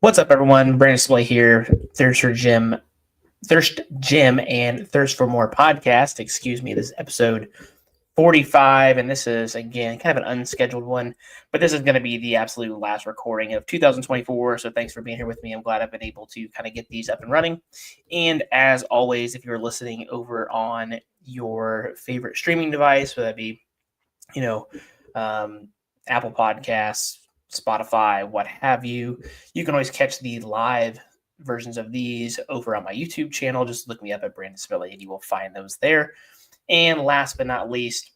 What's up, everyone? Brandon Splay here. Thirst Gym, and Thirst for More podcast. Excuse me. This is episode 45, and this is again kind of an unscheduled one, but this is going to be the absolute last recording of 2024. So thanks for being here with me. I'm glad I've been able to kind of get these up and running. And as always, if you're listening over on your favorite streaming device, whether that be, you know, Apple Podcasts, Spotify, what have you, you can always catch the live versions of these over on my YouTube channel. Just look me up at Brandon Spilley and you will find those there. And last but not least,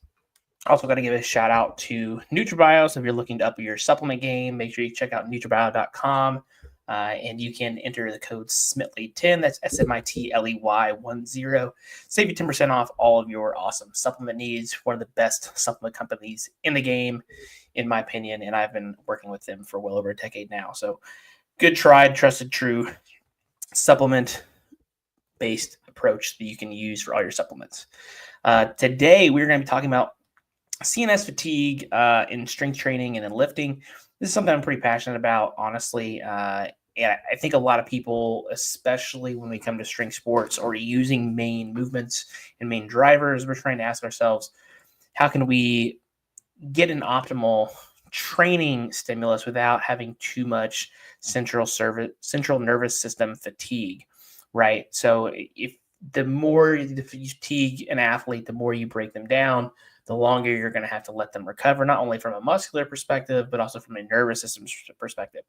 also got to give a shout out to NutriBio. So if you're looking to up your supplement game, make sure you check out NutriBio.com. And you can enter the code SMITLEY10. That's SMITLEY10. Save you 10% off all of your awesome supplement needs. One of the best supplement companies in the game, in my opinion. And I've been working with them for well over a decade now. So good, tried, trusted, true supplement-based approach that you can use for all your supplements. Today, we're going to be talking about CNS fatigue in strength training and in lifting. This is something I'm pretty passionate about, honestly. And I think a lot of people, especially when we come to strength sports or using main movements and main drivers, we're trying to ask ourselves, how can we get an optimal training stimulus without having too much central nervous system fatigue, right? So if the more you fatigue an athlete, the more you break them down, the longer you're going to have to let them recover, not only from a muscular perspective, but also from a nervous system perspective.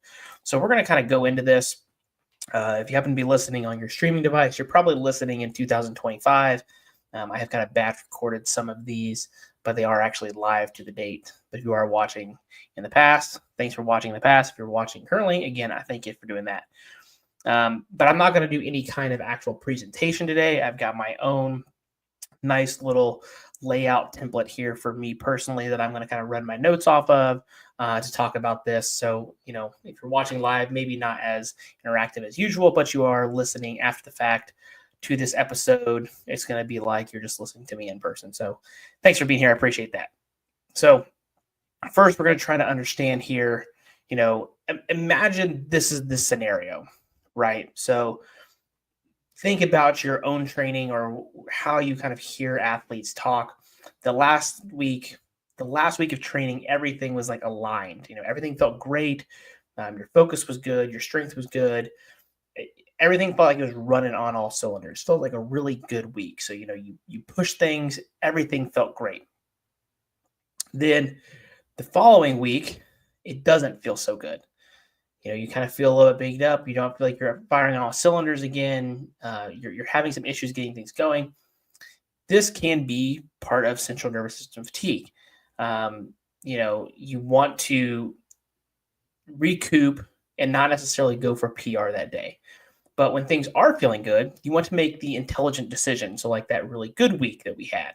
So we're going to kind of go into this. If you happen to be listening on your streaming device, you're probably listening in 2025. I have kind of batch recorded some of these, but they are actually live to the date. But if you are watching in the past, thanks for watching in the past. If you're watching currently, again, I thank you for doing that. But I'm not going to do any kind of actual presentation today. I've got my own nice little layout template here for me personally that I'm going to kind of run my notes off of to talk about this. So, if you're watching live, maybe not as interactive as usual, but you are listening after the fact to this episode, it's going to be like you're just listening to me in person. So thanks for being here. I appreciate that. So first, we're going to try to understand here, imagine this is the scenario, right? So think about your own training or how you kind of hear athletes talk. The last week of training, everything was like aligned. Everything felt great. Your focus was good. Your strength was good. Everything felt like it was running on all cylinders. Felt like a really good week. So, you push things. Everything felt great. Then the following week, it doesn't feel so good. You kind of feel a little bit beat up. You don't feel like you're firing on all cylinders again. You're having some issues getting things going. This can be part of central nervous system fatigue. You want to recoup and not necessarily go for PR that day. But when things are feeling good, you want to make the intelligent decision. So like that really good week that we had,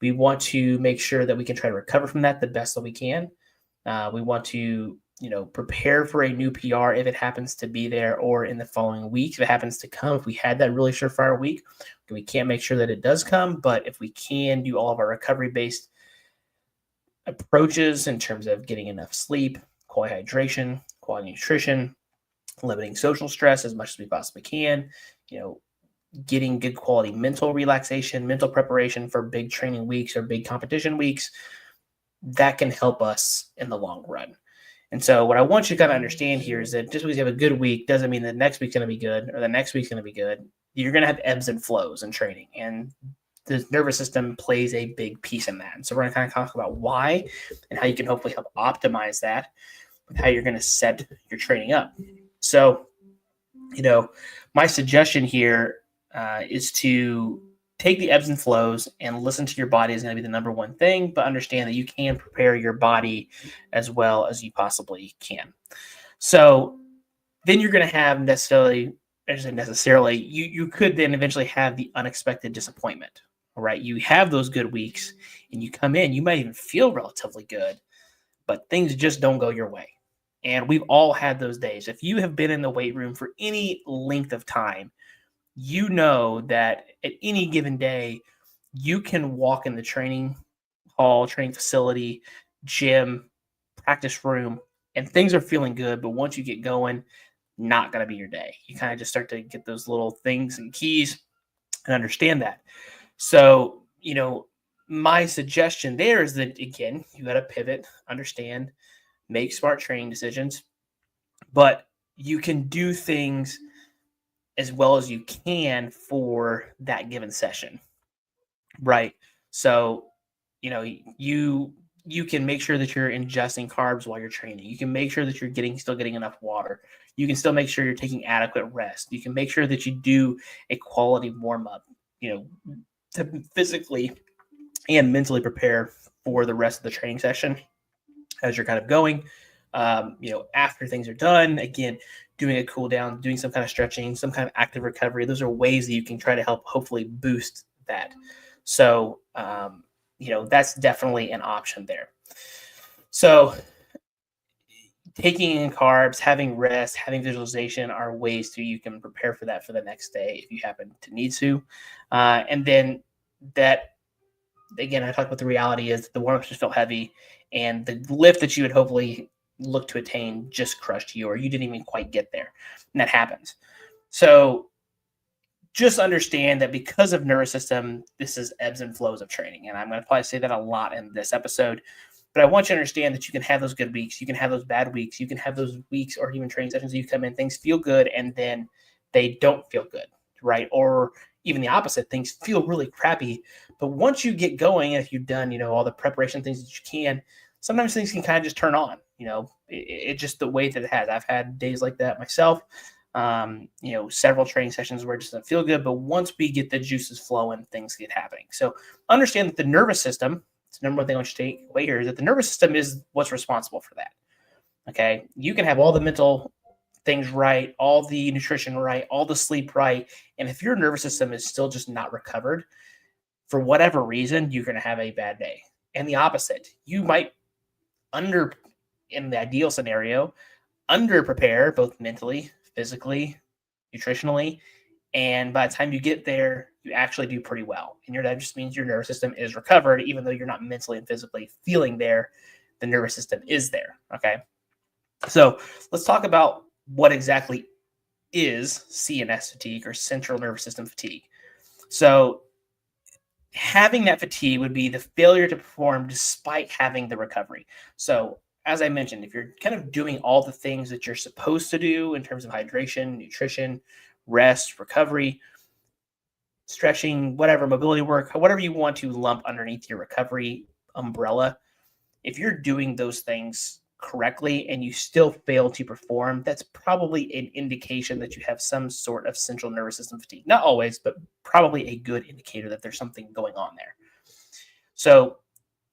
we want to make sure that we can try to recover from that the best that we can. We want to prepare for a new PR if it happens to be there, or in the following week if it happens to come. If we had that really surefire week, we can't make sure that it does come, but if we can do all of our recovery-based approaches in terms of getting enough sleep, quality hydration, quality nutrition, limiting social stress as much as we possibly can, getting good quality mental relaxation, mental preparation for big training weeks or big competition weeks, that can help us in the long run. And so what I want you to kind of understand here is that just because you have a good week doesn't mean that next week's going to be good or the next week's going to be good. You're going to have ebbs and flows in training, and the nervous system plays a big piece in that. And so we're going to kind of talk about why and how you can hopefully help optimize that with how you're going to set your training up. So, my suggestion here is to take the ebbs and flows and listen to your body is going to be the number one thing, but understand that you can prepare your body as well as you possibly can. So then you're going to have you could then eventually have the unexpected disappointment, all right? You have those good weeks and you come in, you might even feel relatively good, but things just don't go your way. And we've all had those days. If you have been in the weight room for any length of time, you know that at any given day, you can walk in the training hall, training facility, gym, practice room, and things are feeling good, but once you get going, not going to be your day. You kind of just start to get those little things and keys and understand that. So, my suggestion there is that, again, you got to pivot, understand, make smart training decisions, but you can do things as well as you can for that given session, right? So, you can make sure that you're ingesting carbs while you're training. You can make sure that you're still getting enough water. You can still make sure you're taking adequate rest. You can make sure that you do a quality warm up, to physically and mentally prepare for the rest of the training session as you're kind of going. After things are done, again, doing a cool down, doing some kind of stretching, some kind of active recovery. Those are ways that you can try to help hopefully boost that. So, that's definitely an option there. So taking in carbs, having rest, having visualization are ways you can prepare for that for the next day if you happen to need to. And then that, again, I talked about the reality is the warm-ups just felt heavy, and the lift that you would hopefully look to attain just crushed you, or you didn't even quite get there. And that happens. So just understand that because of nervous system, this is ebbs and flows of training. And I'm going to probably say that a lot in this episode, but I want you to understand that you can have those good weeks. You can have those bad weeks. You can have those weeks or even training sessions you come in, things feel good, and then they don't feel good, right? Or even the opposite, things feel really crappy. But once you get going, and if you've done, all the preparation things that you can, sometimes things can kind of just turn on. It's just the way that it has. I've had days like that myself. Several training sessions where it just doesn't feel good, but once we get the juices flowing, things get happening. So understand that the nervous system, it's the number one thing I want you to take away here, is that the nervous system is what's responsible for that. Okay. You can have all the mental things right, all the nutrition right, all the sleep right. And if your nervous system is still just not recovered for whatever reason, you're going to have a bad day. And the opposite, you might in the ideal scenario, under prepare both mentally, physically, nutritionally, and by the time you get there, you actually do pretty well. And that just means your nervous system is recovered, even though you're not mentally and physically feeling there. The nervous system is there. Okay. So let's talk about what exactly is CNS fatigue, or central nervous system fatigue. So having that fatigue would be the failure to perform despite having the recovery. So as I mentioned, if you're kind of doing all the things that you're supposed to do in terms of hydration, nutrition, rest, recovery, stretching, whatever, mobility work, whatever you want to lump underneath your recovery umbrella, if you're doing those things correctly and you still fail to perform, that's probably an indication that you have some sort of central nervous system fatigue. Not always, but probably a good indicator that there's something going on there. So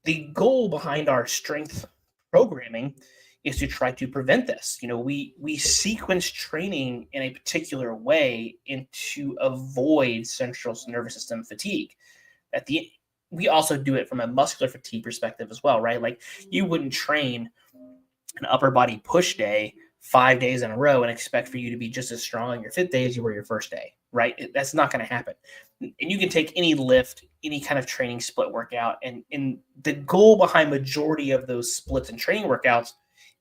the goal behind our strength programming is to try to prevent this. We sequence training in a particular way to avoid central nervous system fatigue. We also do it from a muscular fatigue perspective as well, right? Like, you wouldn't train an upper body push day 5 days in a row and expect for you to be just as strong on your 5th day as you were your first day, right? That's not going to happen. And you can take any lift, any kind of training split workout, and the goal behind majority of those splits and training workouts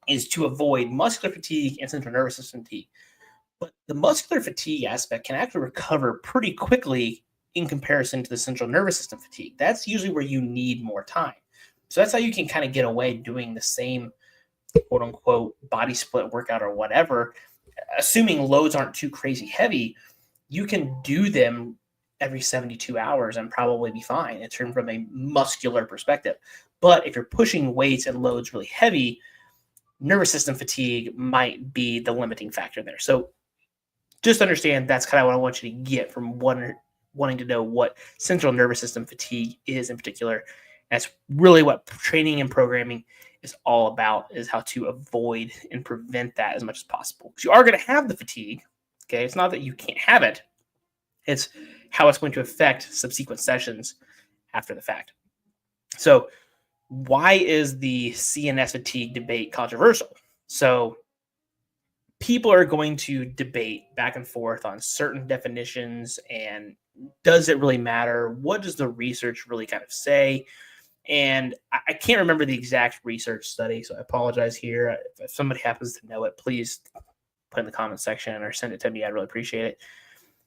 is to avoid muscular fatigue and central nervous system fatigue. But the muscular fatigue aspect can actually recover pretty quickly in comparison to the central nervous system fatigue. That's usually where you need more time. So that's how you can kind of get away doing the same quote unquote body split workout or whatever, assuming loads aren't too crazy heavy. You can do them every 72 hours and probably be fine in terms from a muscular perspective. But if you're pushing weights and loads really heavy, nervous system fatigue might be the limiting factor there. So just understand that's kind of what I want you to get from wanting to know what central nervous system fatigue is in particular. That's really what training and programming is all about, is how to avoid and prevent that as much as possible. Because you are going to have the fatigue. Okay. It's not that you can't have it. It's how it's going to affect subsequent sessions after the fact. So why is the CNS fatigue debate controversial? So people are going to debate back and forth on certain definitions, and does it really matter? What does the research really kind of say? And I can't remember the exact research study, so I apologize here. If somebody happens to know it, please put in the comment section or send it to me. I'd really appreciate it.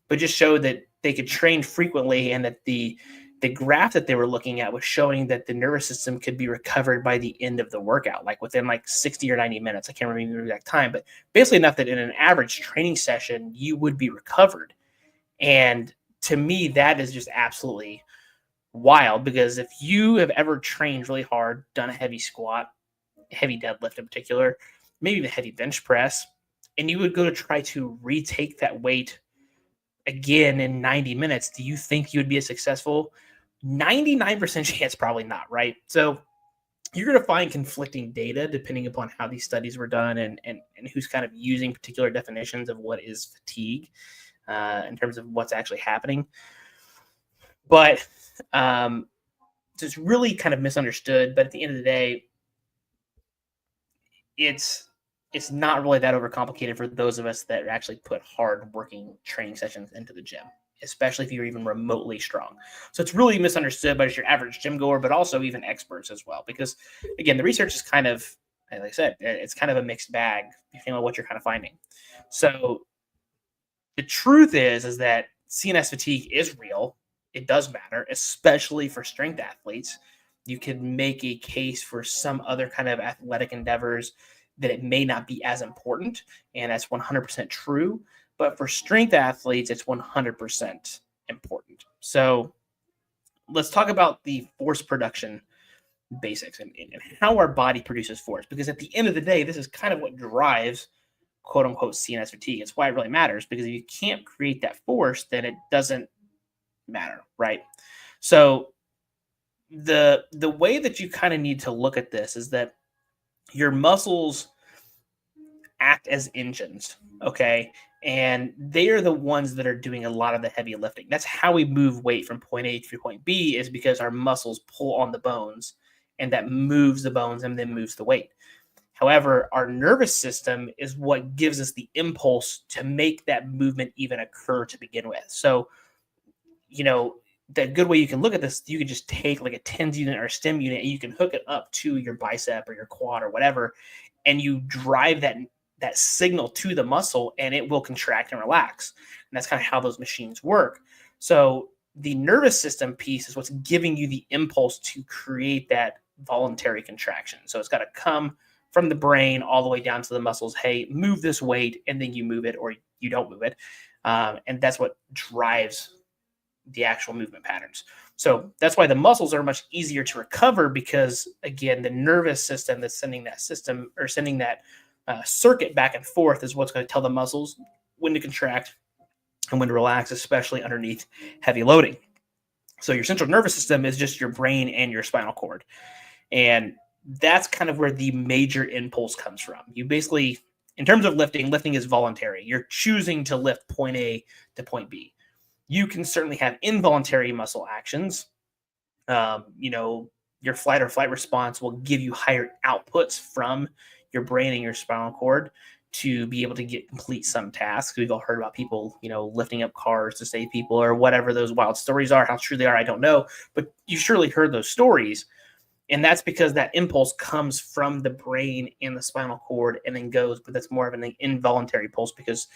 But just showed that they could train frequently, and that the graph that they were looking at was showing that the nervous system could be recovered by the end of the workout, like within like 60 or 90 minutes. I can't remember the exact time, but basically enough that in an average training session, you would be recovered. And to me, that is just absolutely wild, because if you have ever trained really hard, done a heavy squat, heavy deadlift in particular, maybe even heavy bench press, and you would go to try to retake that weight again in 90 minutes, do you think you would be as successful? 99% chance probably not, right? So you're going to find conflicting data depending upon how these studies were done, and who's kind of using particular definitions of what is fatigue in terms of what's actually happening. But it's really kind of misunderstood. But at the end of the day, it's not really that overcomplicated for those of us that actually put hard working training sessions into the gym, especially if you're even remotely strong. So it's really misunderstood by just your average gym goer, but also even experts as well. Because again, the research is kind of, like I said, it's kind of a mixed bag, depending on what you're kind of finding. So the truth is that CNS fatigue is real. It does matter, especially for strength athletes. You can make a case for some other kind of athletic endeavors that it may not be as important, and that's 100% true. But for strength athletes, it's 100% important. So let's talk about the force production basics and how our body produces force, because at the end of the day, this is kind of what drives quote unquote CNS fatigue. It's why it really matters, because if you can't create that force, then it doesn't matter, right? So the way that you kind of need to look at this is that your muscles act as engines, okay? And they are the ones that are doing a lot of the heavy lifting. That's how we move weight from point A to point B, is because our muscles pull on the bones, and that moves the bones and then moves the weight. However, our nervous system is what gives us the impulse to make that movement even occur to begin with. So, the good way you can look at this, you can just take like a TENS unit or a STEM unit, and you can hook it up to your bicep or your quad or whatever, and you drive that signal to the muscle, and it will contract and relax. And that's kind of how those machines work. So the nervous system piece is what's giving you the impulse to create that voluntary contraction. So it's got to come from the brain all the way down to the muscles. Hey, move this weight, and then you move it or you don't move it. And that's what drives the actual movement patterns. So that's why the muscles are much easier to recover, because again, the nervous system that's sending that system or sending that circuit back and forth is what's going to tell the muscles when to contract and when to relax, especially underneath heavy loading. So your central nervous system is just your brain and your spinal cord. And that's kind of where the major impulse comes from. You basically, in terms of lifting is voluntary. You're choosing to lift point A to point B. You can certainly have involuntary muscle actions. Your fight or flight response will give you higher outputs from your brain and your spinal cord to be able to complete some tasks. We've all heard about people, lifting up cars to save people or whatever those wild stories are. How true they are, I don't know, but you surely heard those stories. And that's because that impulse comes from the brain and the spinal cord and then goes, but that's more of an involuntary pulse because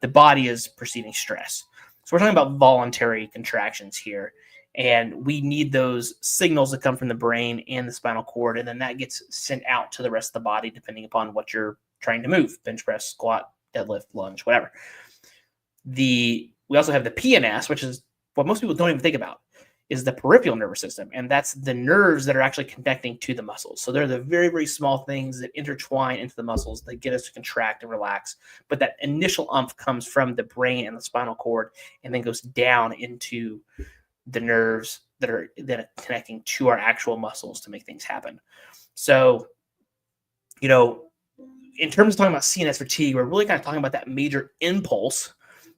the body is perceiving stress. So we're talking about voluntary contractions here. And we need those signals to come from the brain and the spinal cord. And then that gets sent out to the rest of the body, depending upon what you're trying to move: bench press, squat, deadlift, lunge, whatever. We also have the PNS, which is what most people don't even think about, is the peripheral nervous system. And that's the nerves that are actually connecting to the muscles. So they're the very, very small things that intertwine into the muscles that get us to contract and relax. But that initial umph comes from the brain and the spinal cord and then goes down into the nerves that are connecting to our actual muscles to make things happen. So, in terms of talking about CNS fatigue, we're really kind of talking about that major impulse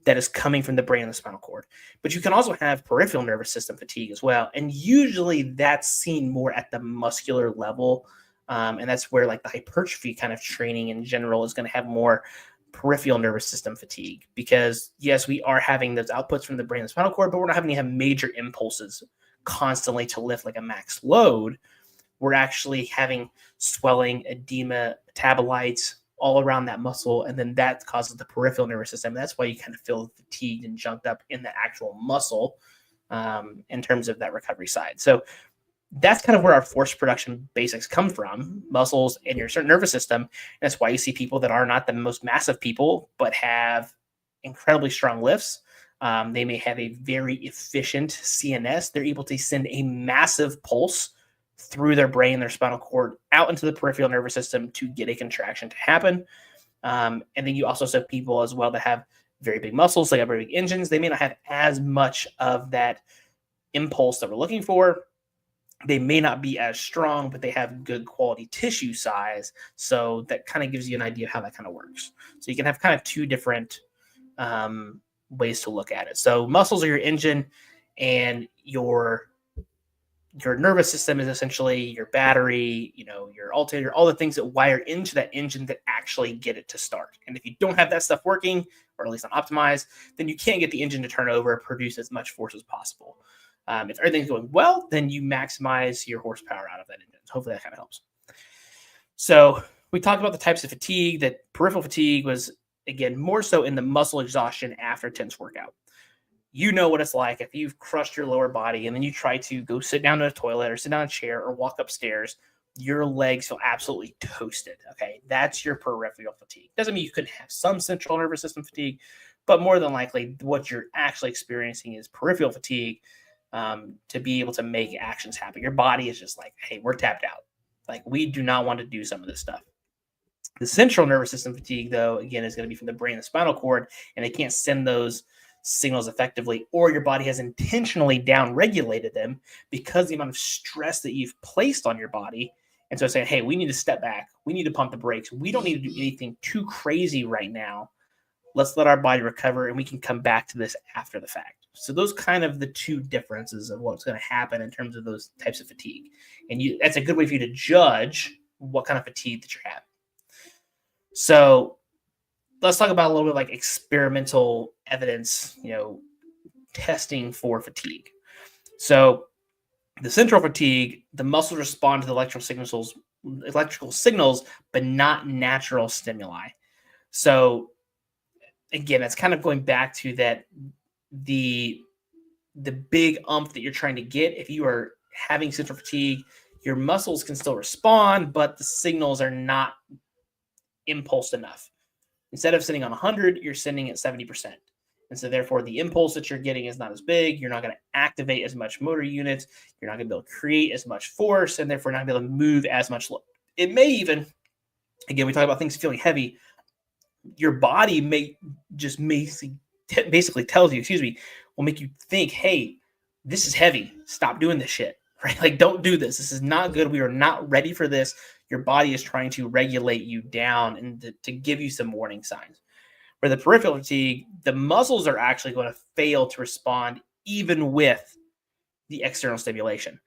that is coming from the brain and the spinal cord. But you can also have peripheral nervous system fatigue as well. And usually that's seen more at the muscular level. And that's where like the hypertrophy kind of training in general is going to have more peripheral nervous system fatigue, because yes, we are having those outputs from the brain and spinal cord, but we're not having to have major impulses constantly to lift like a max load, we're actually having swelling, edema, metabolites all around that muscle. And then that causes the peripheral nervous system. That's why you kind of feel fatigued and junked up in the actual muscle in terms of that recovery side. So that's kind of where our force production basics come from, muscles and your certain nervous system. And that's why you see people that are not the most massive people, but have incredibly strong lifts. They may have a very efficient CNS. They're able to send a massive pulse through their brain, their spinal cord, out into the peripheral nervous system to get a contraction to happen. And then you also have people as well that have very big muscles. They have very big engines. They may not have as much of that impulse that we're looking for. They may not be as strong, but they have good quality tissue size. So that kind of gives you an idea of how that kind of works. So you can have kind of two different ways to look at it. So muscles are your engine, and your nervous system is essentially your battery, your alternator, all the things that wire into that engine that actually get it to start. And if you don't have that stuff working, or at least not optimized, then you can't get the engine to turn over, produce as much force as possible. If everything's going well, then you maximize your horsepower out of that engine. Hopefully that kind of helps. So we talked about the types of fatigue. That peripheral fatigue was, again, more so in the muscle exhaustion after intense workout. You know what it's like if you've crushed your lower body and then you try to go sit down in a toilet or sit down in a chair or walk upstairs, your legs feel absolutely toasted. Okay, that's your peripheral fatigue. Doesn't mean you couldn't have some central nervous system fatigue, but more than likely what you're actually experiencing is peripheral fatigue to be able to make actions happen. Your body is just like, hey, we're tapped out. Like, we do not want to do some of this stuff. The central nervous system fatigue, though, again, is going to be from the brain and the spinal cord, and they can't send those signals effectively, or your body has intentionally down-regulated them because of the amount of stress that you've placed on your body. And so saying, hey, we need to step back. We need to pump the brakes. We don't need to do anything too crazy right now. Let's let our body recover, and we can come back to this after the fact. So those kind of the two differences of what's going to happen in terms of those types of fatigue. And that's a good way for you to judge what kind of fatigue that you're having. So let's talk about a little bit like experimental evidence, testing for fatigue. So the central fatigue, the muscles respond to the electrical signals, but not natural stimuli. So again, that's kind of going back to that the big umph that you're trying to get. If you are having central fatigue, your muscles can still respond, but the signals are not impulsed enough. Instead of sitting on 100, you're sending at 70%. And so therefore the impulse that you're getting is not as big. You're not going to activate as much motor units. You're not going to be able to create as much force, and therefore not be able to move as much load. It may even, again, we talk about things feeling heavy. Your body may just basically tells you, will make you think, hey, this is heavy. Stop doing this shit, right? Like, don't do this. This is not good. We are not ready for this. Your body is trying to regulate you down and to give you some warning signs. For the peripheral fatigue, the muscles are actually going to fail to respond even with the external stimulation.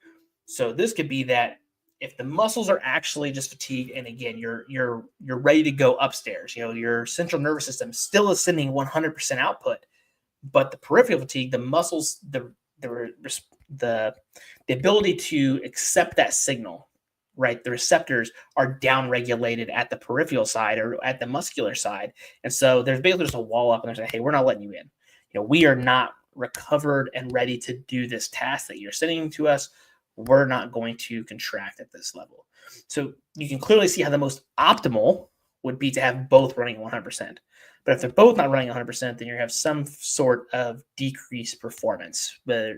So this could be that if the muscles are actually just fatigued, and again, you're ready to go upstairs, your central nervous system still is sending 100% output, but the peripheral fatigue, the muscles, the ability to accept that signal, right? The receptors are down-regulated at the peripheral side or at the muscular side. And so there's basically just a wall up, and they're saying, hey, we're not letting you in. We are not recovered and ready to do this task that you're sending to us. We're not going to contract at this level. So you can clearly see how the most optimal would be to have both running 100%. But if they're both not running 100%, then you have some sort of decreased performance. But,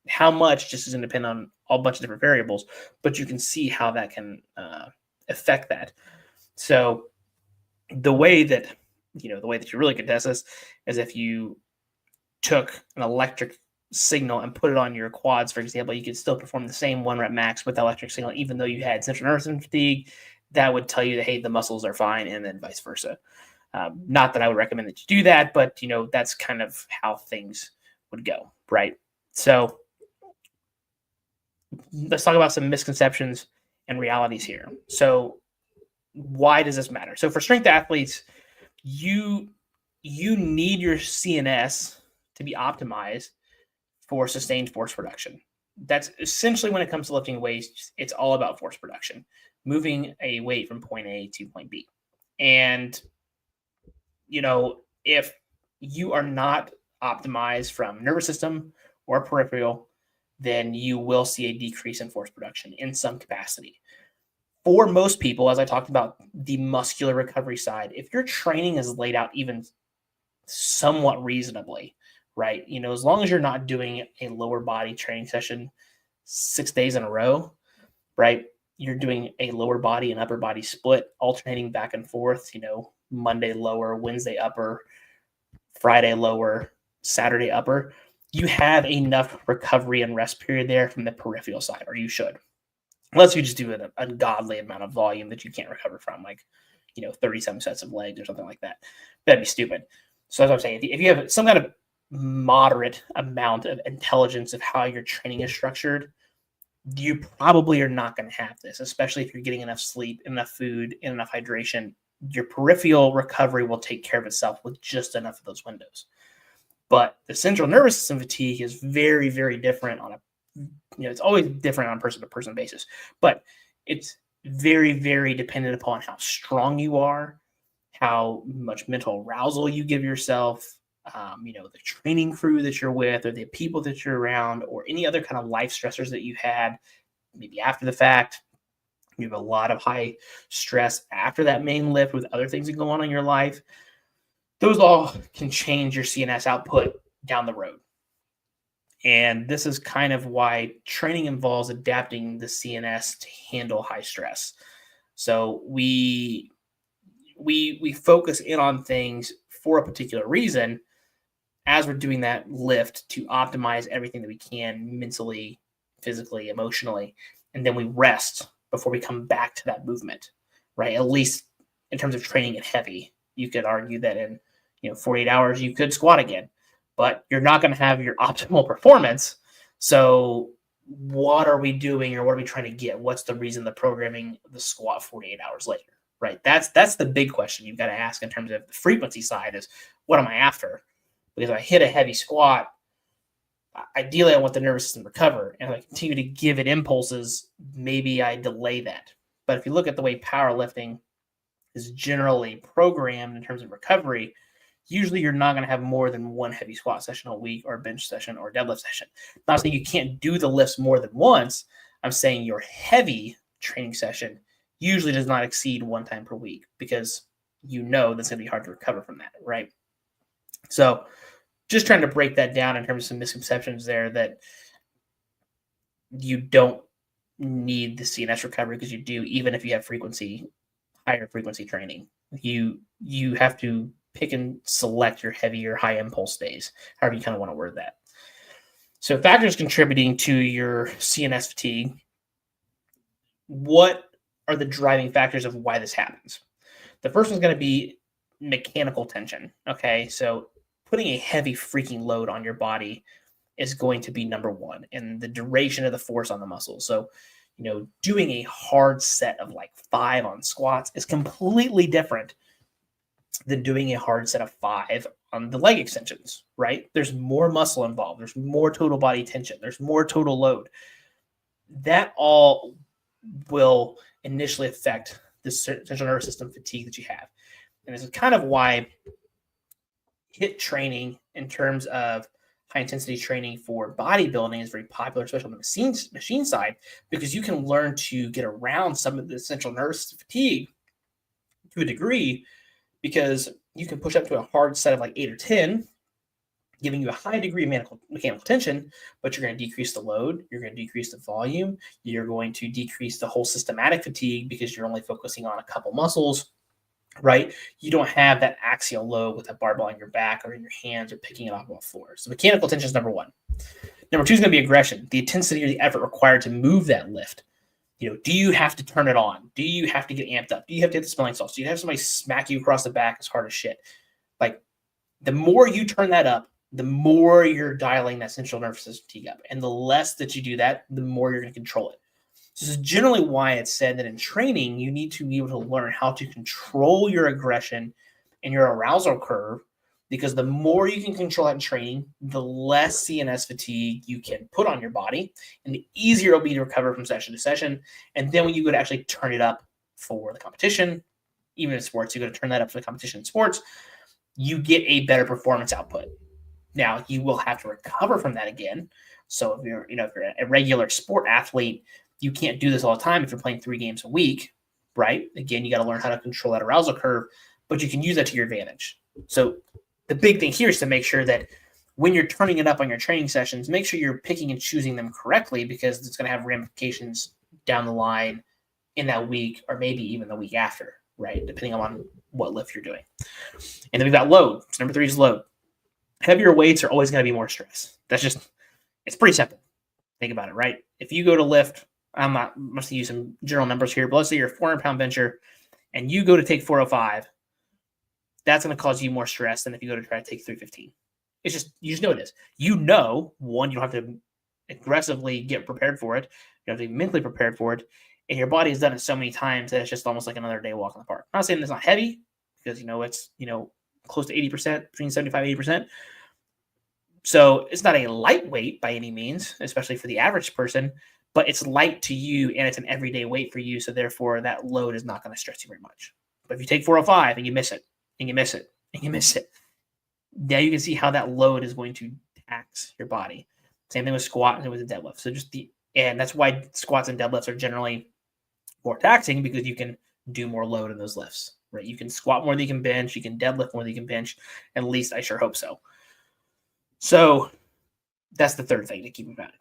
how much just is going to depend on a bunch of different variables, but you can see how that can affect that. So the way that you really could test this is if you took an electric signal and put it on your quads, for example, you could still perform the same 1 rep max with the electric signal, even though you had central nervous system fatigue. That would tell you that, hey, the muscles are fine, and then vice versa. Not that I would recommend that you do that, but that's kind of how things would go, right? So let's talk about some misconceptions and realities here. So why does this matter? So for strength athletes, you need your CNS to be optimized for sustained force production. that's essentially when it comes to lifting weights, it's all about force production, moving a weight from point A to point B. And, if you are not optimized from nervous system or peripheral, then you will see a decrease in force production in some capacity. For most people, as I talked about the muscular recovery side, if your training is laid out even somewhat reasonably, right? As long as you're not doing a lower body training session 6 days in a row, right? You're doing a lower body and upper body split, alternating back and forth, Monday lower, Wednesday upper, Friday lower, Saturday upper. You have enough recovery and rest period there from the peripheral side, or you should. Unless you just do an ungodly amount of volume that you can't recover from, like, 37 sets of legs or something like that. That'd be stupid. So as I'm saying, if you have some kind of moderate amount of intelligence of how your training is structured, you probably are not going to have this, especially if you're getting enough sleep, enough food, and enough hydration. Your peripheral recovery will take care of itself with just enough of those windows. But the central nervous system fatigue is very, very different on it's always different on a person-to-person basis, but it's very, very dependent upon how strong you are, how much mental arousal you give yourself, the training crew that you're with, or the people that you're around, or any other kind of life stressors that you had, maybe after the fact. You have a lot of high stress after that main lift with other things that go on in your life. Those all can change your CNS output down the road. And this is kind of why training involves adapting the CNS to handle high stress. So we focus in on things for a particular reason as we're doing that lift to optimize everything that we can mentally, physically, emotionally, and then we rest before we come back to that movement, right? At least in terms of training it heavy. You could argue that in 48 hours you could squat again, but you're not going to have your optimal performance. So what are we doing, or what are we trying to get? What's the reason the programming the squat 48 hours later, right? That's the big question you've got to ask in terms of the frequency side is, what am I after? Because if I hit a heavy squat, ideally I want the nervous system to recover. And if I continue to give it impulses, maybe I delay that. But if you look at the way powerlifting is generally programmed in terms of recovery, usually you're not going to have more than one heavy squat session a week, or bench session, or deadlift session. I'm not saying you can't do the lifts more than once. I'm saying your heavy training session usually does not exceed one time per week, because that's going to be hard to recover from that, right? So just trying to break that down in terms of some misconceptions there, that you don't need the CNS recovery, because you do, even if you have higher frequency training. You have to pick and select your heavier high impulse days, however you kind of want to word that. So factors contributing to your CNS fatigue. What are the driving factors of why this happens? The first one's going to be mechanical tension. Okay, so putting a heavy freaking load on your body is going to be number one, and the duration of the force on the muscles. So, doing a hard set of like 5 on squats is completely different than doing a hard set of 5 on the leg extensions, right? There's more muscle involved. There's more total body tension. There's more total load. That all will initially affect the central nervous system fatigue that you have. And this is kind of why HIIT training, in terms of high intensity training for bodybuilding, is very popular, especially on the machine side, because you can learn to get around some of the central nervous system fatigue to a degree, because you can push up to a hard set of like 8 or 10, giving you a high degree of mechanical tension, but you're going to decrease the load, you're going to decrease the volume, you're going to decrease the whole systematic fatigue, because you're only focusing on a couple muscles, right? You don't have that axial load with a barbell on your back or in your hands or picking it off on the floor. So mechanical tension is number one. Number 2 is going to be aggression, the intensity or the effort required to move that lift. Do you have to turn it on? Do you have to get amped up? Do you have to hit the smelling salts? Do you have somebody smack you across the back as hard as shit? Like, the more you turn that up, the more you're dialing that central nervous system fatigue up. And the less that you do that, the more you're going to control it. This is generally why it's said that in training, you need to be able to learn how to control your aggression and your arousal curve, because the more you can control that in training, the less CNS fatigue you can put on your body, and the easier it'll be to recover from session to session. And then when you go to actually turn it up for the competition, even in sports, you go to turn that up for the competition in sports, you get a better performance output. Now, you will have to recover from that again. So if you're a regular sport athlete, you can't do this all the time if you're playing 3 games a week, right? Again, you got to learn how to control that arousal curve, but you can use that to your advantage. So the big thing here is to make sure that when you're turning it up on your training sessions, make sure you're picking and choosing them correctly, because it's going to have ramifications down the line in that week, or maybe even the week after, right? Depending on what lift you're doing. And then we've got load. So number 3 is load. Heavier weights are always going to be more stress. It's pretty simple. Think about it, right? If you go to lift, must use some general numbers here, but let's say you're a 400-pound bencher and you go to take 405, that's going to cause you more stress than if you go to try to take 315. You just know it is. One, you don't have to aggressively get prepared for it. You have to be mentally prepared for it. And your body has done it so many times that it's just almost like another day walk in the park. I'm not saying it's not heavy, because it's close to 80%, between 75 and 80%. So it's not a lightweight by any means, especially for the average person, but it's light to you and it's an everyday weight for you. So therefore that load is not going to stress you very much. But if you take 405 and you miss it, and you miss it, and you miss it, now you can see how that load is going to tax your body. Same thing with squat and with the deadlift. So and that's why squats and deadlifts are generally more taxing, because you can do more load in those lifts, right? You can squat more than you can bench, you can deadlift more than you can bench, at least I sure hope so. So that's the third thing to keep in mind.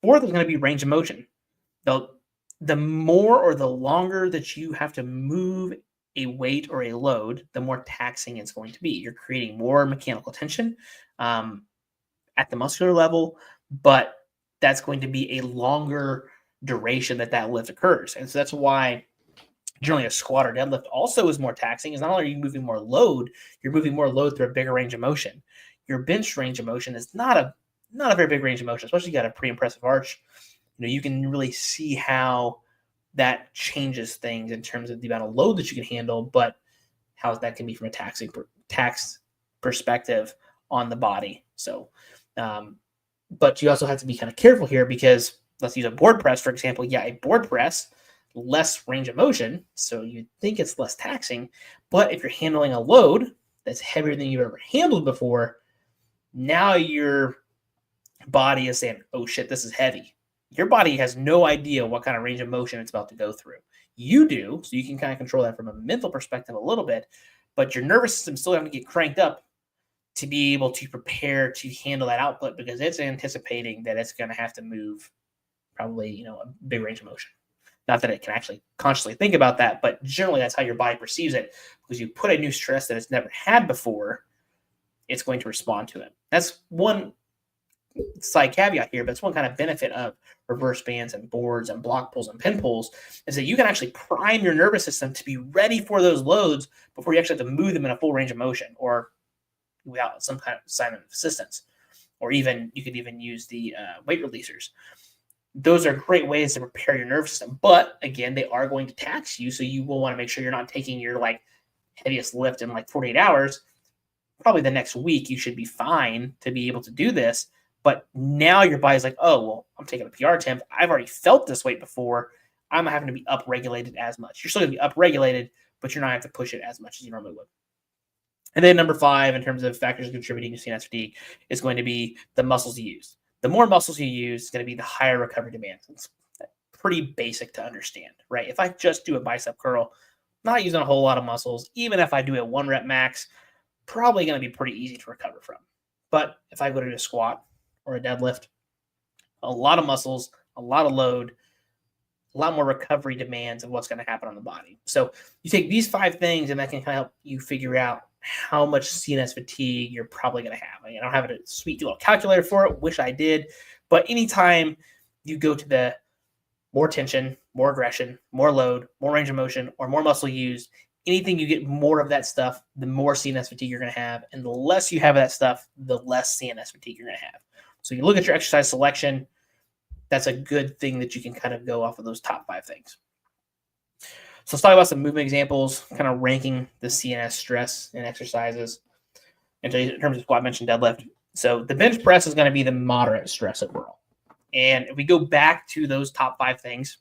Fourth is going to be range of motion. The more or the longer that you have to move a weight or a load, the more taxing it's going to be. You're creating more mechanical tension at the muscular level, but that's going to be a longer duration that lift occurs. And so that's why generally a squat or deadlift also is more taxing, is not only are you moving more load, you're moving more load through a bigger range of motion. Your bench range of motion is not a very big range of motion, especially if you got a pretty impressive arch. You can really see how that changes things in terms of the amount of load that you can handle, but how that can be from a tax perspective on the body. So, but you also have to be kind of careful here, because let's use a board press, for example. Yeah, a board press, less range of motion, so you'd think it's less taxing, but if you're handling a load that's heavier than you've ever handled before, now your body is saying, oh shit, this is heavy. Your body has no idea what kind of range of motion it's about to go through. You do, so you can kind of control that from a mental perspective a little bit, but your nervous system still having to get cranked up to be able to prepare to handle that output, because it's anticipating that it's going to have to move probably, a big range of motion. Not that it can actually consciously think about that, but generally that's how your body perceives it, because you put a new stress that it's never had before, it's going to respond to it. That's one side caveat here, but it's one kind of benefit of reverse bands and boards and block pulls and pin pulls, is that you can actually prime your nervous system to be ready for those loads before you actually have to move them in a full range of motion, or without some kind of sign of assistance. Or even you could even use the weight releasers. Those are great ways to prepare your nervous system, but again, they are going to tax you, so you will want to make sure you're not taking your heaviest lift in 48 hours. Probably the next week you should be fine to be able to do this, but now your body's like, oh, well, I'm taking a PR attempt. I've already felt this weight before. I'm not having to be upregulated as much. You're still going to be upregulated, but you're not having to push it as much as you normally would. And then number 5, in terms of factors contributing to CNS fatigue, is going to be the muscles you use. The more muscles you use is going to be the higher recovery demands. It's pretty basic to understand, right? If I just do a bicep curl, not using a whole lot of muscles, even if I do a 1 rep max, probably going to be pretty easy to recover from. But if I go to a squat or a deadlift, a lot of muscles, a lot of load, a lot more recovery demands of what's going to happen on the body. So you take these 5 things, and that can kind of help you figure out how much CNS fatigue you're probably going to have. I don't have a sweet little calculator for it. Wish I did. But anytime you go to the more tension, more aggression, more load, more range of motion, or more muscle used, anything you get more of that stuff, the more CNS fatigue you're going to have. And the less you have of that stuff, the less CNS fatigue you're going to have. So you look at your exercise selection, that's a good thing that you can kind of go off of those top 5 things. So let's talk about some movement examples, kind of ranking the CNS stress in exercises. in terms of squat, bench, and deadlift. So the bench press is going to be the moderate stress overall. And if we go back to those top 5 things,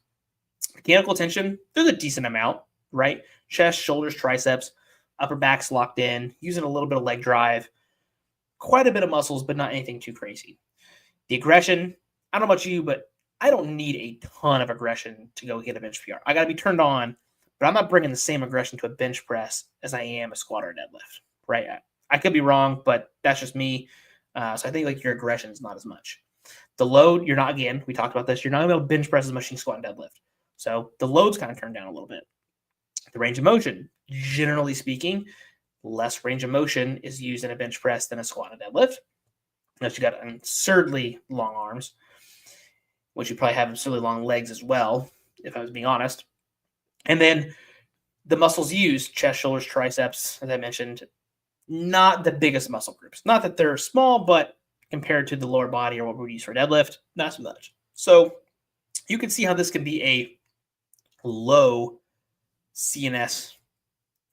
mechanical tension, there's a decent amount, right? Chest, shoulders, triceps, upper back's locked in, using a little bit of leg drive, quite a bit of muscles, but not anything too crazy. The aggression, I don't know about you, but I don't need a ton of aggression to go get a bench PR. I got to be turned on, but I'm not bringing the same aggression to a bench press as I am a squat or a deadlift, right? I could be wrong, but that's just me. So I think like your aggression is not as much. The load, you're not, again, we talked about this, you're not going to be able to bench press as much as you squat and deadlift. So the load's kind of turned down a little bit. The range of motion, generally speaking, less range of motion is used in a bench press than a squat and a deadlift. Unless you got absurdly long arms, which you probably have absurdly long legs as well, if I was being honest. And then the muscles used, chest, shoulders, triceps, as I mentioned, not the biggest muscle groups. Not that they're small, but compared to the lower body or what we use for deadlift, not so much. So you can see how this can be a low CNS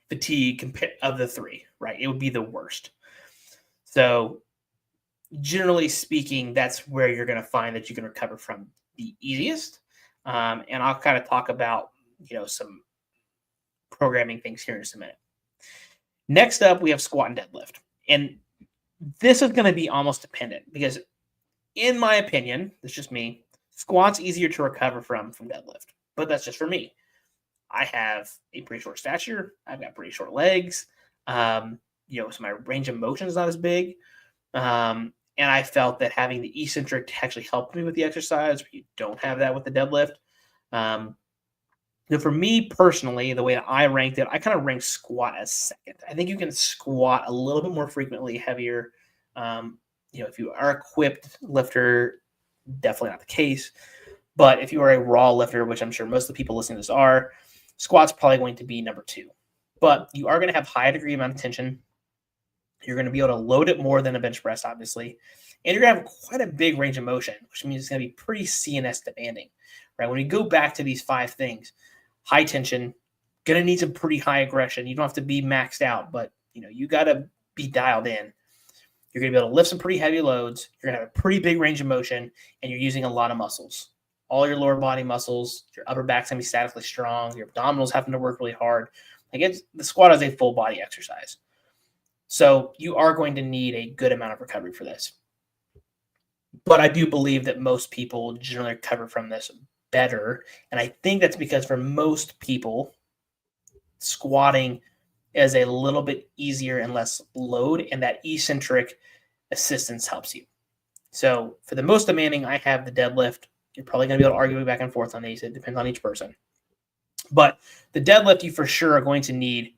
fatigue of the 3, right? It would be the worst. So generally speaking, that's where you're going to find that you can recover from the easiest. And I'll kind of talk about, some programming things here in just a minute. Next up, we have squat and deadlift. And this is going to be almost dependent because in my opinion, it's just me, squat's easier to recover from deadlift, but that's just for me. I have a pretty short stature. I've got pretty short legs. So my range of motion is not as big. And I felt that having the eccentric actually helped me with the exercise. You don't have that with the deadlift. For me personally, the way that I ranked it, I kind of ranked squat as second. I think you can squat a little bit more frequently, heavier. If you are equipped lifter, definitely not the case. But if you are a raw lifter, which I'm sure most of the people listening to this are, squat's probably going to be number 2. But you are going to have high degree amount of tension. You're going to be able to load it more than a bench press, obviously. And you're going to have quite a big range of motion, which means it's going to be pretty CNS demanding, right? When you go back to these 5 things, high tension, going to need some pretty high aggression. You don't have to be maxed out, but you got to be dialed in. You're going to be able to lift some pretty heavy loads. You're going to have a pretty big range of motion, and you're using a lot of muscles. All your lower body muscles, your upper back's going to be statically strong. Your abdominals having to work really hard. The squat is a full body exercise. So you are going to need a good amount of recovery for this. But I do believe that most people generally recover from this better. And I think that's because for most people, squatting is a little bit easier and less load, and that eccentric assistance helps you. So for the most demanding, I have the deadlift. You're probably going to be able to argue back and forth on these. It depends on each person. But the deadlift, you for sure are going to need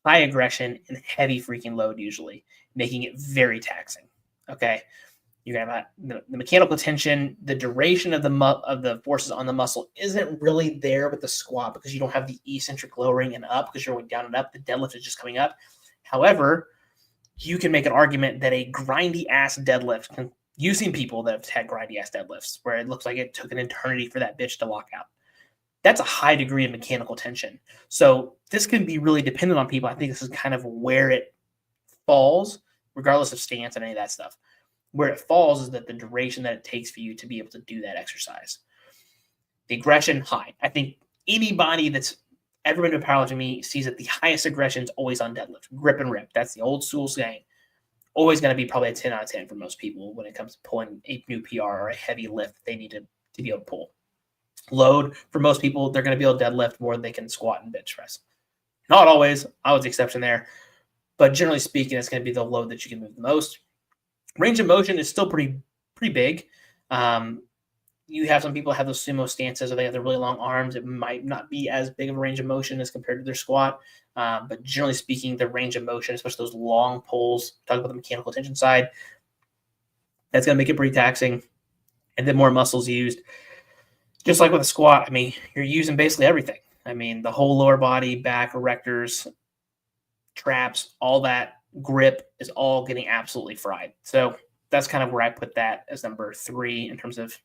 high aggression and heavy freaking load usually, making it very taxing. Okay. You're going to have the mechanical tension, the duration of the forces on the muscle isn't really there with the squat because you don't have the eccentric lowering and up because you're going down and up. The deadlift is just coming up. However, you can make an argument that a grindy ass deadlift, you've seen people that have had grindy ass deadlifts where it looks like it took an eternity for that bitch to lock out. That's a high degree of mechanical tension. So this can be really dependent on people. I think this is kind of where it falls, regardless of stance and any of that stuff. Where it falls is that the duration that it takes for you to be able to do that exercise. The aggression, high. I think anybody that's ever been to a powerlifting meet sees that the highest aggression is always on deadlift. Grip and rip. That's the old school saying. Always going to be probably a 10 out of 10 for most people when it comes to pulling a new PR or a heavy lift they need to be able to pull. Load, for most people, they're going to be able to deadlift more than they can squat and bench press. Not always. I was the exception there. But generally speaking, it's going to be the load that you can move the most. Range of motion is still pretty big. You have some people have those sumo stances or they have the really long arms. It might not be as big of a range of motion as compared to their squat. But generally speaking, the range of motion, especially those long pulls, talk about the mechanical tension side, that's going to make it pretty taxing. And then more muscles used. Just like with a squat, I mean, you're using basically everything. I mean, the whole lower body, back, erectors, traps, all that grip is all getting absolutely fried. So that's kind of where I put that as number 3 in terms of,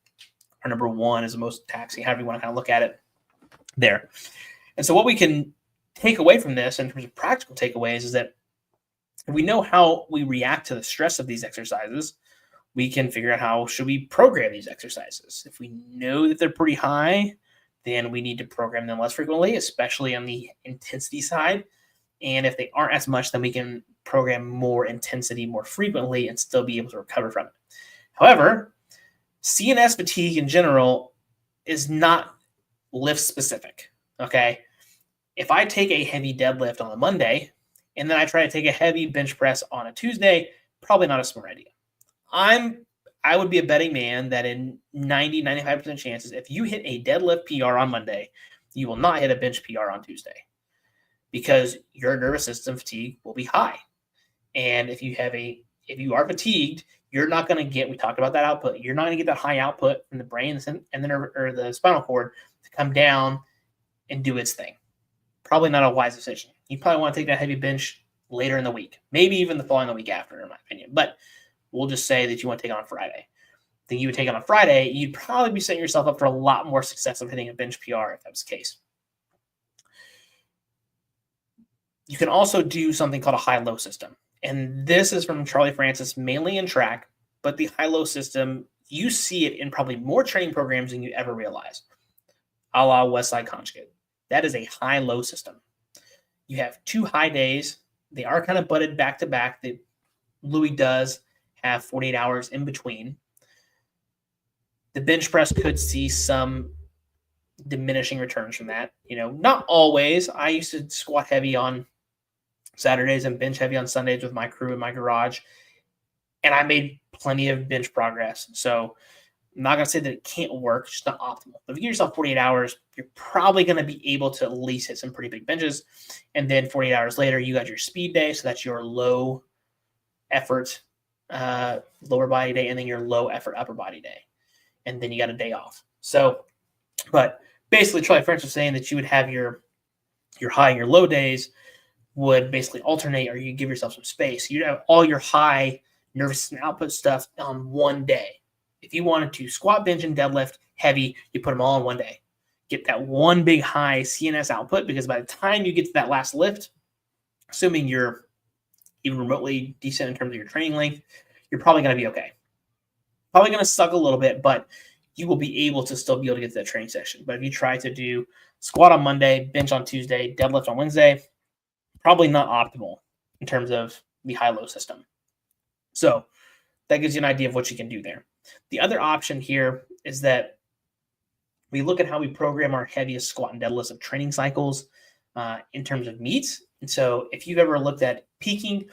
or number 1 is the most taxing, however you want to kind of look at it there. And so what we can take away from this in terms of practical takeaways is that If we know how we react to the stress of these exercises, we can figure out how should we program these exercises. If we know that they're pretty high, then we need to program them less frequently, especially on the intensity side. And if they aren't as much, then we can program more intensity more frequently and still be able to recover from it. However, CNS fatigue in general is not lift specific. Okay. If I take a heavy deadlift on a Monday and then I try to take a heavy bench press on a Tuesday, probably not a smart idea. I would be a betting man that in 90-95% chances, if you hit a deadlift PR on Monday, you will not hit a bench PR on Tuesday because your nervous system fatigue will be high. And if you are fatigued, you're not going to get, we talked about that output, you're not going to get that high output from the brain and the nerve or the spinal cord to come down and do its thing. Probably not a wise decision. You probably want to take that heavy bench later in the week, maybe even the following the week after, in my opinion. But we'll just say that you want to take it on Friday. Then you would take it on Friday, you'd probably be setting yourself up for a lot more success of hitting a bench PR if that was the case. You can also do something called a high-low system. And this is from Charlie Francis, mainly in track, but the high-low system, you see it in probably more training programs than you ever realize. A la Westside Conjugate. That is a high-low system. You have 2 high days. They are kind of butted back to back. Louis does have 48 hours in between. The bench press could see some diminishing returns from that. Not always. I used to squat heavy on Saturdays and bench heavy on Sundays with my crew in my garage, and I made plenty of bench progress. So I'm not going to say that it can't work. It's just not optimal. But if you give yourself 48 hours, you're probably going to be able to at least hit some pretty big benches. And then 48 hours later, you got your speed day. So that's your low effort lower body day, and then your low effort upper body day. And then you got a day off. So, but basically Charlie Francis was saying that you would have your high and your low days would basically alternate, or you give yourself some space. You'd have all your high nervous system output stuff on one day. If you wanted to squat, bench, and deadlift heavy, you put them all in one day. Get that one big high CNS output, because by the time you get to that last lift, assuming you're even remotely decent in terms of your training length, you're probably going to be okay. Probably going to suck a little bit, but you will be able to still be able to get to that training session. But if you try to do squat on Monday, bench on Tuesday, deadlift on Wednesday, probably not optimal in terms of the high-low system. So that gives you an idea of what you can do there. The other option here is that we look at how we program our heaviest squat and deadlifts of training cycles in terms of meets. And so if you've ever looked at peaking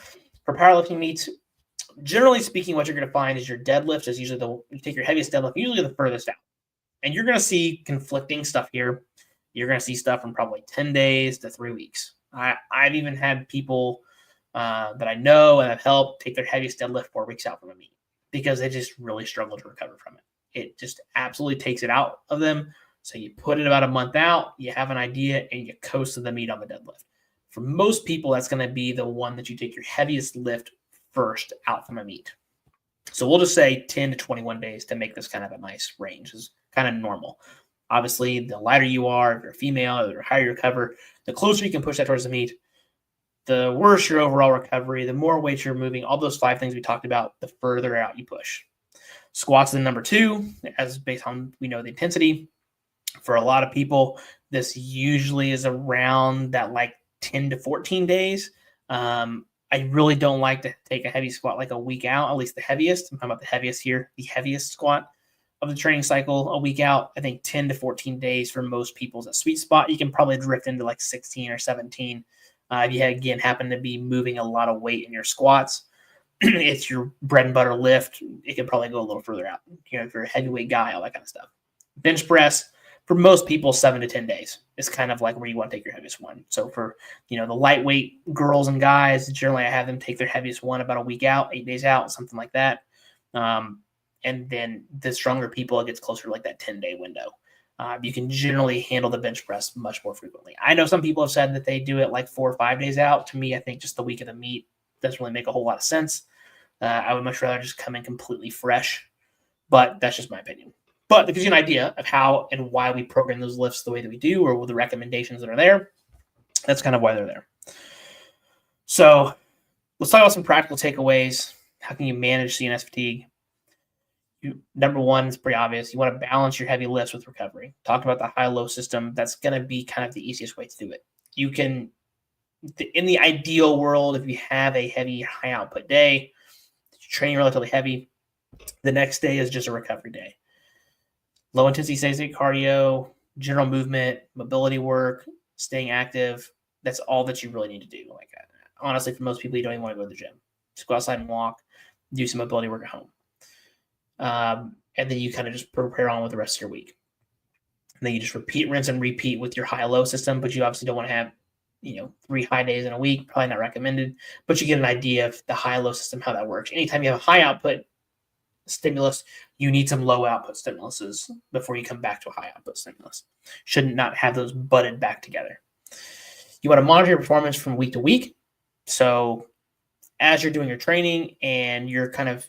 for powerlifting meets, generally speaking, what you're going to find is your deadlift is usually you take your heaviest deadlift, usually the furthest out. And you're going to see conflicting stuff here. You're going to see stuff from probably 10 days to 3 weeks. I've even had people that I know and have helped take their heaviest deadlift 4 weeks out from a meet because they just really struggle to recover from it. It just absolutely takes it out of them. So you put it about a month out, you have an idea, and you coast to the meet on the deadlift. For most people, that's going to be the one that you take your heaviest lift first out from a meet. So we'll just say 10 to 21 days to make this kind of a nice range. This is kind of normal. Obviously, the lighter you are, if you're a female, the higher you recover, the closer you can push that towards the meet, the worse your overall recovery, the more weight you're moving, all those 5 things we talked about, the further out you push. Squats is number 2, as based on, we know the intensity. For a lot of people, this usually is around that like 10 to 14 days. I really don't like to take a heavy squat like a week out, at least the heaviest. I'm talking about the heaviest here, the heaviest squat of the training cycle a week out. I think 10 to 14 days for most people is a sweet spot. You can probably drift into like 16 or 17 if you, again, happen to be moving a lot of weight in your squats. It's your bread and butter lift. It can probably go a little further out. If you're a heavyweight guy, all that kind of stuff. Bench press, for most people, 7 to 10 days is kind of like where you want to take your heaviest one. So for, the lightweight girls and guys, generally I have them take their heaviest one about a week out, 8 days out, something like that. And then the stronger people, it gets closer to like that 10-day window. You can generally handle the bench press much more frequently. I know some people have said that they do it like 4 or 5 days out. To me, I think just the week of the meet doesn't really make a whole lot of sense. I would much rather just come in completely fresh, but that's just my opinion. But that gives you an idea of how and why we program those lifts the way that we do, or the recommendations that are there. That's kind of why they're there. So Let's talk about some practical takeaways. How can you manage CNS fatigue? Number one is pretty obvious. You want to balance your heavy lifts with recovery. Talked about the high-low system. That's going to be kind of the easiest way to do it. You can, in the ideal world, if you have a heavy, high output day, training relatively heavy, the next day is just a recovery day. Low intensity steady cardio, general movement, mobility work, staying active. That's all that you really need to do. Like, honestly, for most people, you don't even want to go to the gym. Just go outside and walk, do some mobility work at home. And then you kind of just prepare on with the rest of your week. And then you just repeat, rinse, and repeat with your high-low system, but you obviously don't want to have, 3 high days in a week, probably not recommended, but you get an idea of the high-low system, how that works. Anytime you have a high output stimulus, you need some low output stimuluses before you come back to a high output stimulus. Should not have those butted back together. You want to monitor your performance from week to week. So as you're doing your training and you're kind of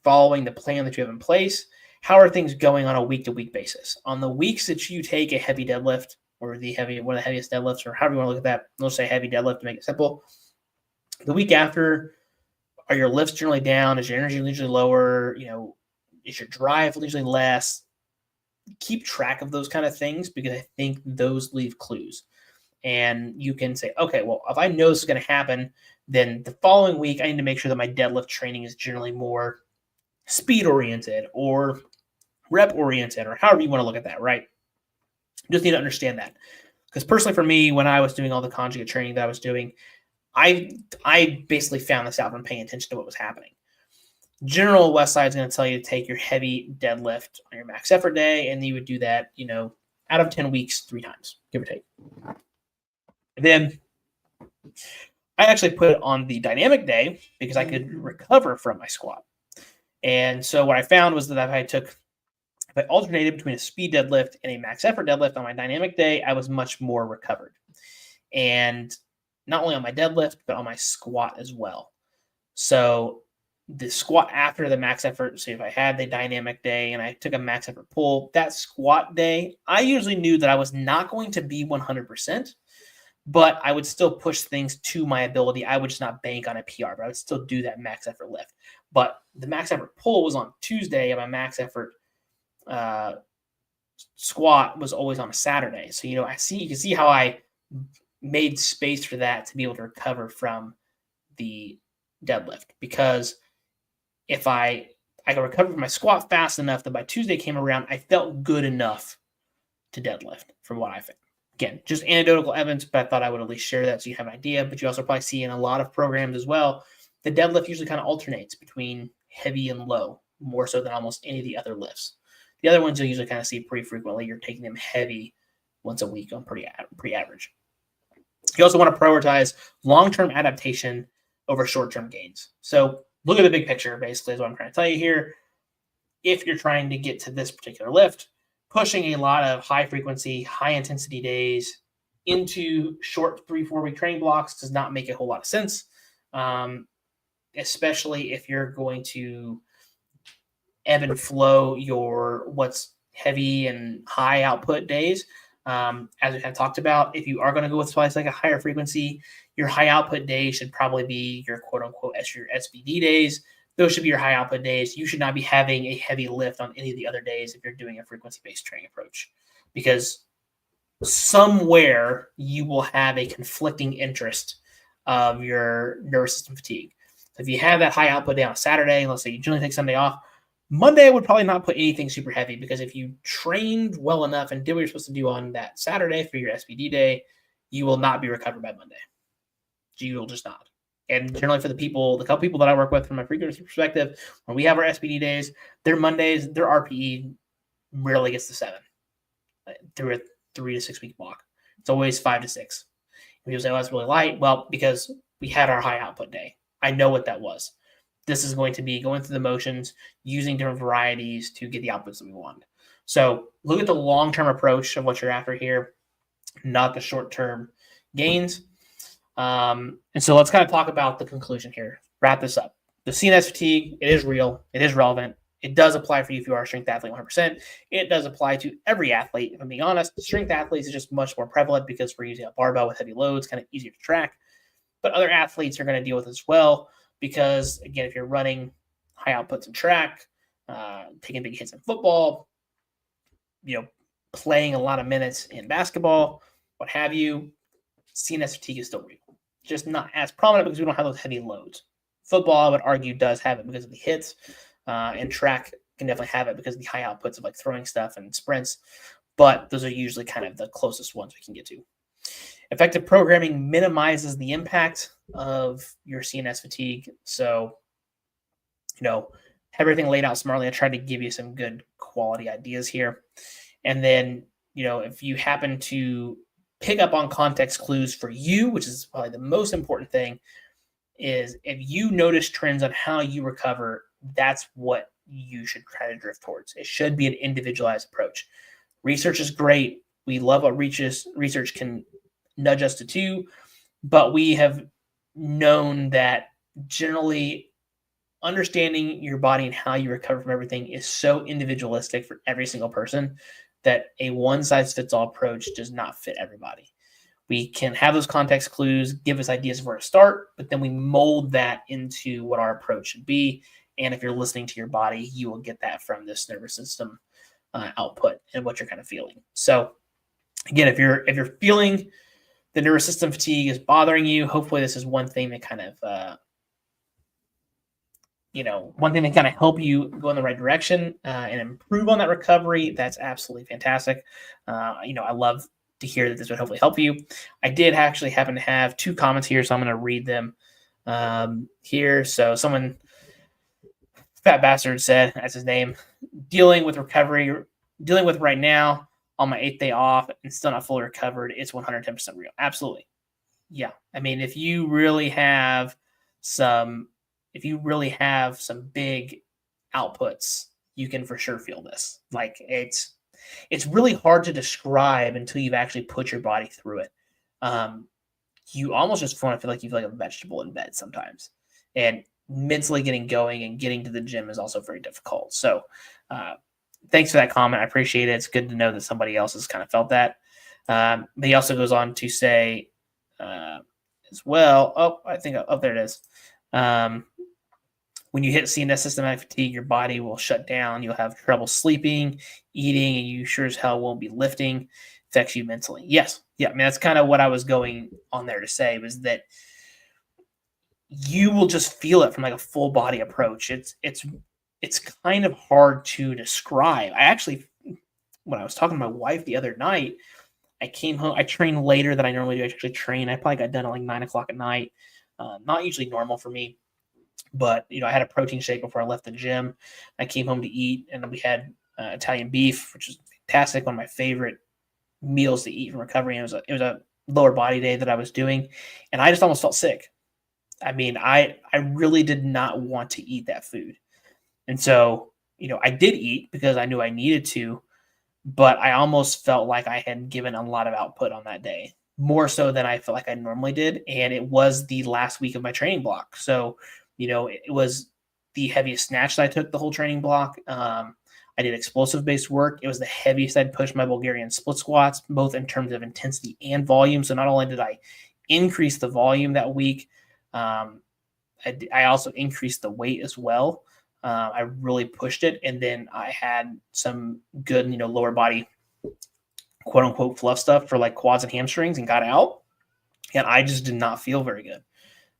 following the plan that you have in place, how are things going on a week-to-week basis? On the weeks that you take a heavy deadlift or one of the heaviest deadlifts, or however you want to look at that, let's say heavy deadlift to make it simple. The week after, are your lifts generally down? Is your energy usually lower? Is your drive usually less? Keep track of those kind of things because I think those leave clues. And you can say, okay, well, if I know this is going to happen, then the following week, I need to make sure that my deadlift training is generally more speed-oriented or rep-oriented or however you want to look at that, right? You just need to understand that. Because personally for me, when I was doing all the conjugate training that I was doing, I basically found this out from paying attention to what was happening. General Westside is going to tell you to take your heavy deadlift on your max effort day, and you would do that, out of 10 weeks, 3 times, give or take. And then I actually put it on the dynamic day because I could recover from my squat. And so what I found was that if I alternated between a speed deadlift and a max effort deadlift on my dynamic day, I was much more recovered. And not only on my deadlift, but on my squat as well. So the squat after the max effort, so if I had the dynamic day and I took a max effort pull, that squat day, I usually knew that I was not going to be 100%, but I would still push things to my ability. I would just not bank on a PR, but I would still do that max effort lift. But the max effort pull was on Tuesday, and my max effort squat was always on a Saturday. So, you can see how I made space for that to be able to recover from the deadlift, because if I could recover from my squat fast enough that by Tuesday came around, I felt good enough to deadlift from what I found. Again, just anecdotal evidence, but I thought I would at least share that so you have an idea. But you also probably see in a lot of programs as well, the deadlift usually kind of alternates between heavy and low, more so than almost any of the other lifts. The other ones you'll usually kind of see pretty frequently. You're taking them heavy once a week on pretty average. You also want to prioritize long-term adaptation over short-term gains. So look at the big picture, basically, is what I'm trying to tell you here. If you're trying to get to this particular lift, pushing a lot of high-frequency, high-intensity days into short 3-4 week training blocks does not make a whole lot of sense, especially if you're going to ebb and flow your what's heavy and high output days. As we have talked about, if you are going to go with something like a higher frequency, your high output days should probably be your quote unquote your SBD days. Those should be your high output days. You should not be having a heavy lift on any of the other days if you're doing a frequency-based training approach, because somewhere you will have a conflicting interest of your nervous system fatigue. So if you have that high output day on a Saturday, let's say you generally take Sunday off, Monday I would probably not put anything super heavy, because if you trained well enough and did what you're supposed to do on that Saturday for your SBD day, you will not be recovered by Monday. You will just not. And generally for the couple people that I work with from a frequency perspective, when we have our SBD days, their Mondays, their RPE rarely gets to 7 through a 3 to 6 week block. It's always 5 to 6. And people say, oh, that's really light. Well, because we had our high output day. I know what that was. This is going to be going through the motions, using different varieties to get the outputs that we want. So look at the long-term approach of what you're after here, not the short-term gains. And so let's kind of talk about the conclusion here. Wrap this up. The CNS fatigue, it is real. It is relevant. It does apply for you if you are a strength athlete 100%. It does apply to every athlete. If I'm being honest, strength athletes is just much more prevalent because we're using a barbell with heavy loads, kind of easier to track. but other athletes are going to deal with as well. Because again, if you're running high outputs in track, taking big hits in football, playing a lot of minutes in basketball, what have you, CNS fatigue is still real. Just not as prominent because we don't have those heavy loads. Football, I would argue, does have it because of the hits, and track can definitely have it because of the high outputs of like throwing stuff and sprints. But those are usually kind of the closest ones we can get to. Effective programming minimizes the impact of your CNS fatigue. So, everything laid out smartly. I tried to give you some good quality ideas here. And then, if you happen to pick up on context clues for you, which is probably the most important thing, is if you notice trends on how you recover, that's what you should try to drift towards. It should be an individualized approach. Research is great. We love what research can nudge us to do, but we have known that generally understanding your body and how you recover from everything is so individualistic for every single person that a one-size-fits-all approach does not fit everybody. We can have those context clues, give us ideas of where to start, but then we mold that into what our approach should be. And if you're listening to your body, you will get that from this nervous system output and what you're kind of feeling. So again, if you're feeling the nervous system fatigue is bothering you, hopefully this is one thing that kind of help you go in the right direction and improve on that recovery. That's absolutely fantastic. I love to hear that this would hopefully help you. I did actually happen to have 2 comments here, so I'm going to read them here. So someone, Fat Bastard, said, that's his name, dealing with right now on my 8th day off and still not fully recovered. It's 110% real. Absolutely. Yeah. I mean, if you really have some big outputs, you can for sure feel this. Like it's really hard to describe until you've actually put your body through it. You almost just want to feel like a vegetable in bed sometimes. And mentally getting going and getting to the gym is also very difficult. So thanks for that comment. I appreciate it. It's good to know that somebody else has kind of felt that. But he also goes on to say as well, there it is. When you hit CNS systematic fatigue, your body will shut down. You'll have trouble sleeping, eating, and you sure as hell won't be lifting. Affects you mentally. Yes. Yeah. I mean, that's kind of what I was going on there to say, was that you will just feel it from like a full body approach. It's kind of hard to describe. When I was talking to my wife the other night, I came home. I trained later than I normally do. I actually train. I probably got done at like 9:00 at night. Not usually normal for me. But, I had a protein shake before I left the gym. I came home to eat, and we had Italian beef, which is fantastic. One of my favorite meals to eat from recovery. And it was a lower body day that I was doing, and I just almost felt sick. I mean, I really did not want to eat that food. And so, I did eat because I knew I needed to, but I almost felt like I had given a lot of output on that day, more so than I felt like I normally did. And it was the last week of my training block. So, it was the heaviest snatch that I took the whole training block. I did explosive-based work. It was the heaviest I'd pushed my Bulgarian split squats, both in terms of intensity and volume. So not only did I increase the volume that week, I also increased the weight as well. I really pushed it. And then I had some good, lower body, quote-unquote, fluff stuff for like quads and hamstrings and got out. And I just did not feel very good.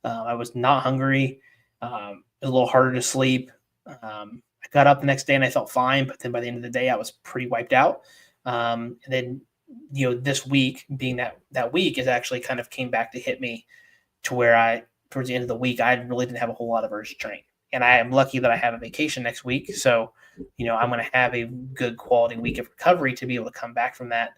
I was not hungry. It was a little harder to sleep. I got up the next day and I felt fine, but then by the end of the day, I was pretty wiped out. And then, this week being that week is actually kind of came back to hit me to where towards the end of the week, I really didn't have a whole lot of urge to train. And I am lucky that I have a vacation next week. So, I'm going to have a good quality week of recovery to be able to come back from that.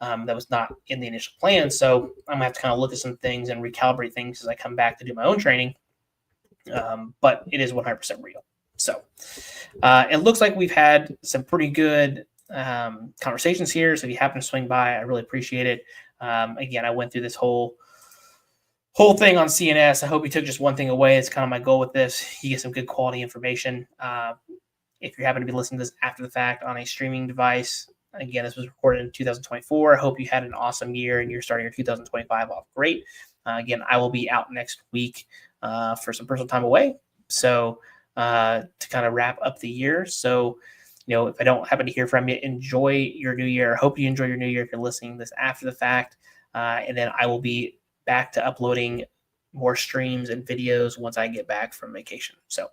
That was not in the initial plan. So I'm gonna have to kind of look at some things and recalibrate things as I come back to do my own training. But it is 100% real. So it looks like we've had some pretty good conversations here. So if you happen to swing by, I really appreciate it. Again, I went through this whole thing on CNS. I hope you took just one thing away. It's kind of my goal with this. You get some good quality information. If you happen to be listening to this after the fact on a streaming device, again, this was recorded in 2024. I hope you had an awesome year and you're starting your 2025 off great. Again, I will be out next week for some personal time away. So to kind of wrap up the year. So, if I don't happen to hear from you, enjoy your new year. I hope you enjoy your new year if you're listening to this after the fact. And then I will be back to uploading more streams and videos once I get back from vacation. So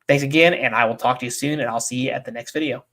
thanks again, and I will talk to you soon, and I'll see you at the next video.